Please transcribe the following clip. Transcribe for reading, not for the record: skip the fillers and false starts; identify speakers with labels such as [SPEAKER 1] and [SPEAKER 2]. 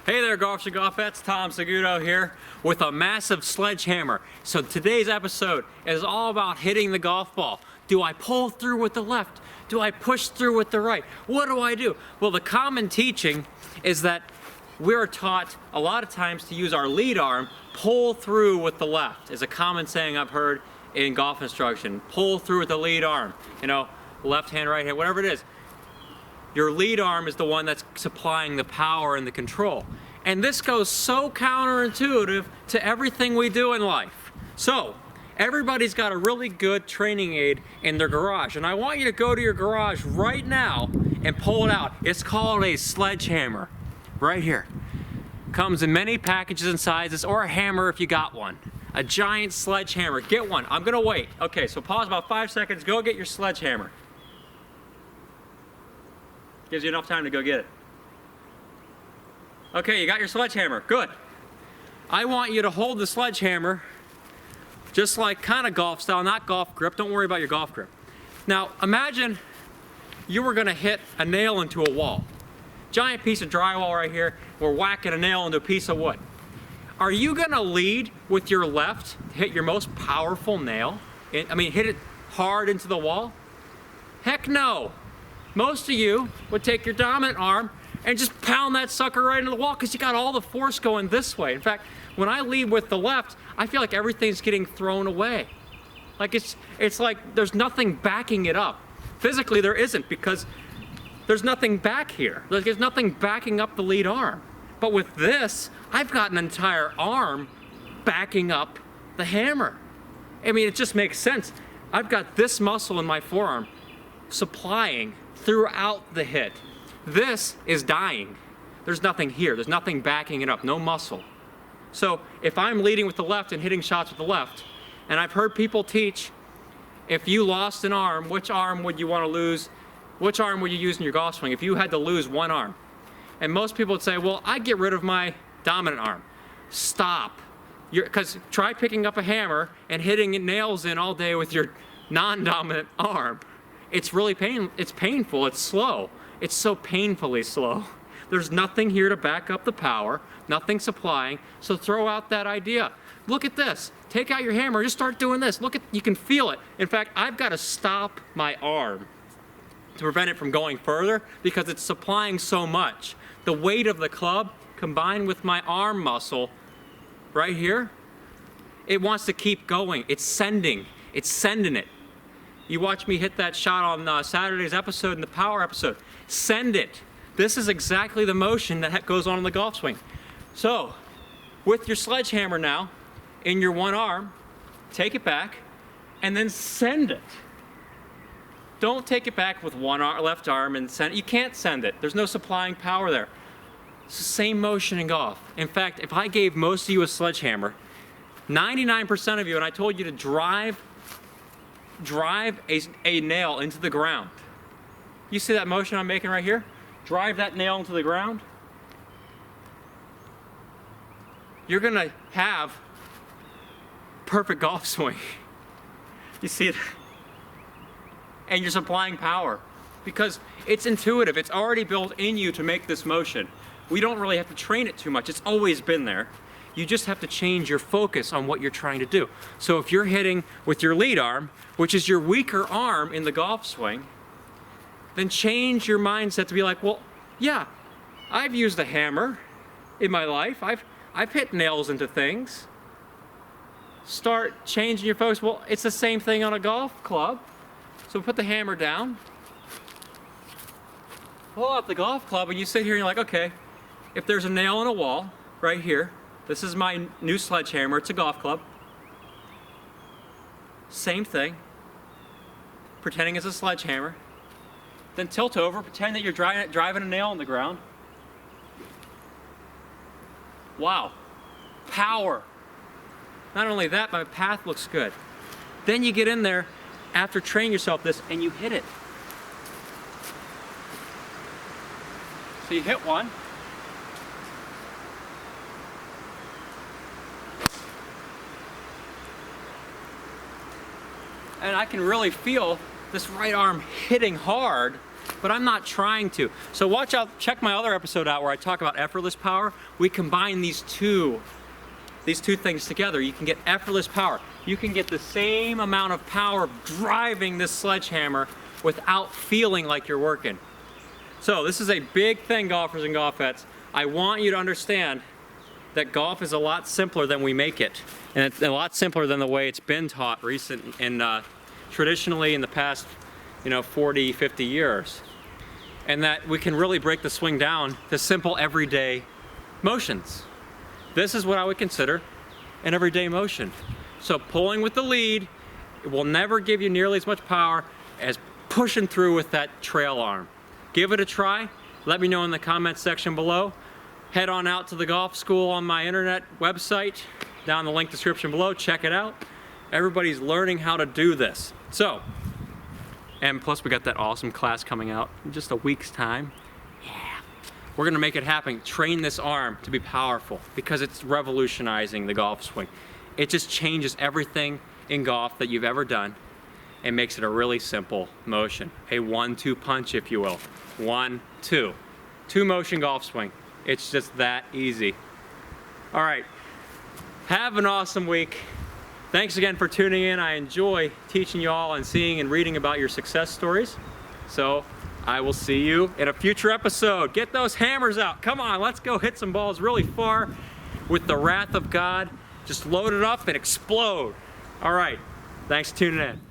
[SPEAKER 1] Hey there, golfers and golfettes. Tom Saguto here with a massive sledgehammer. So today's episode is all about hitting the golf ball. Do I pull through with the left? Do I push through with the right? What do I do? Well, the common teaching is that we're taught a lot of times to use our lead arm, pull through with the left, is a common saying I've heard in golf instruction. Pull through with the lead arm. You know, left hand, right hand, whatever it is. Your lead arm is the one that's supplying the power and the control. And this goes so counterintuitive to everything we do in life. So, everybody's got a really good training aid in their garage. And I want you to go to your garage right now and pull it out. It's called a sledgehammer. Right here. Comes in many packages and sizes, or a hammer if you got one. A giant sledgehammer. Get one. I'm gonna wait. Okay, so pause about 5 seconds. Go get your sledgehammer. Gives you enough time to go get it. Okay, you got your sledgehammer. Good. I want you to hold the sledgehammer just like kind of golf style, not golf grip. Don't worry about your golf grip. Now, imagine you were going to hit a nail into a wall. Giant piece of drywall right here. We're whacking a nail into a piece of wood. Are you going to lead with your left to hit your most powerful nail? Hit it hard into the wall? Heck no. Most of you would take your dominant arm and just pound that sucker right into the wall because you got all the force going this way. In fact, when I lead with the left, I feel like everything's getting thrown away. Like it's like there's nothing backing it up. Physically, there isn't, because there's nothing back here. There's nothing backing up the lead arm. But with this, I've got an entire arm backing up the hammer. I mean, it just makes sense. I've got this muscle in my forearm supplying throughout the hit. This is dying. There's nothing here. There's nothing backing it up. No muscle. So if I'm leading with the left and hitting shots with the left, and I've heard people teach, if you lost an arm, which arm would you want to lose? Which arm would you use in your golf swing if you had to lose one arm? And most people would say, well, I'd get rid of my dominant arm. Stop. Because try picking up a hammer and hitting nails in all day with your non-dominant arm. It's really it's painful, it's slow. It's so painfully slow. There's nothing here to back up the power, nothing supplying, so throw out that idea. Look at this. Take out your hammer, just start doing this. You can feel it. In fact, I've got to stop my arm to prevent it from going further because it's supplying so much. The weight of the club combined with my arm muscle right here, it wants to keep going. It's sending it. You watch me hit that shot on Saturday's episode and the power episode. Send it. This is exactly the motion that goes on in the golf swing. So, with your sledgehammer now, in your one arm, take it back, and then send it. Don't take it back with one left arm and send it. You can't send it. There's no supplying power there. It's the same motion in golf. In fact, if I gave most of you a sledgehammer, 99% of you, and I told you to drive a nail into the ground. You see that motion I'm making right here? Drive that nail into the ground. You're gonna have perfect golf swing. You see it? And you're supplying power because it's intuitive. It's already built in you to make this motion. We don't really have to train it too much. It's always been there. You just have to change your focus on what you're trying to do. So if you're hitting with your lead arm, which is your weaker arm in the golf swing, then change your mindset to be like, well, yeah, I've used a hammer in my life. I've hit nails into things. Start changing your focus. Well, it's the same thing on a golf club. So put the hammer down. Pull out the golf club and you sit here and you're like, okay, if there's a nail in a wall right here, this is my new sledgehammer. It's a golf club. Same thing. Pretending it's a sledgehammer. Then tilt over, pretend that you're driving a nail in the ground. Wow. Power. Not only that, my path looks good. Then you get in there after training yourself this and you hit it. So you hit one. And I can really feel this right arm hitting hard but I'm not trying to. So watch out, check my other episode out where I talk about effortless power. We combine these two things together. You can get effortless power. You can get the same amount of power driving this sledgehammer without feeling like you're working. So this is a big thing, golfers and golfettes. I want you to understand that golf is a lot simpler than we make it. And it's a lot simpler than the way it's been taught traditionally in the past 40, 50 years. And that we can really break the swing down to simple everyday motions. This is what I would consider an everyday motion. So pulling with the lead, it will never give you nearly as much power as pushing through with that trail arm. Give it a try. Let me know in the comments section below. Head on out to the golf school on my internet website, down the link description below. Check it out. Everybody's learning how to do this. So, and plus we got that awesome class coming out in just a week's time. Yeah. We're gonna make it happen. Train this arm to be powerful because it's revolutionizing the golf swing. It just changes everything in golf that you've ever done and makes it a really simple motion. A 1-2 punch, if you will. 1-2. 2-motion golf swing. It's just that easy. All right, have an awesome week. Thanks again for tuning in. I enjoy teaching you all and seeing and reading about your success stories. So I will see you in a future episode. Get those hammers out. Come on, let's go hit some balls really far with the wrath of God. Just load it up and explode. All right, thanks for tuning in.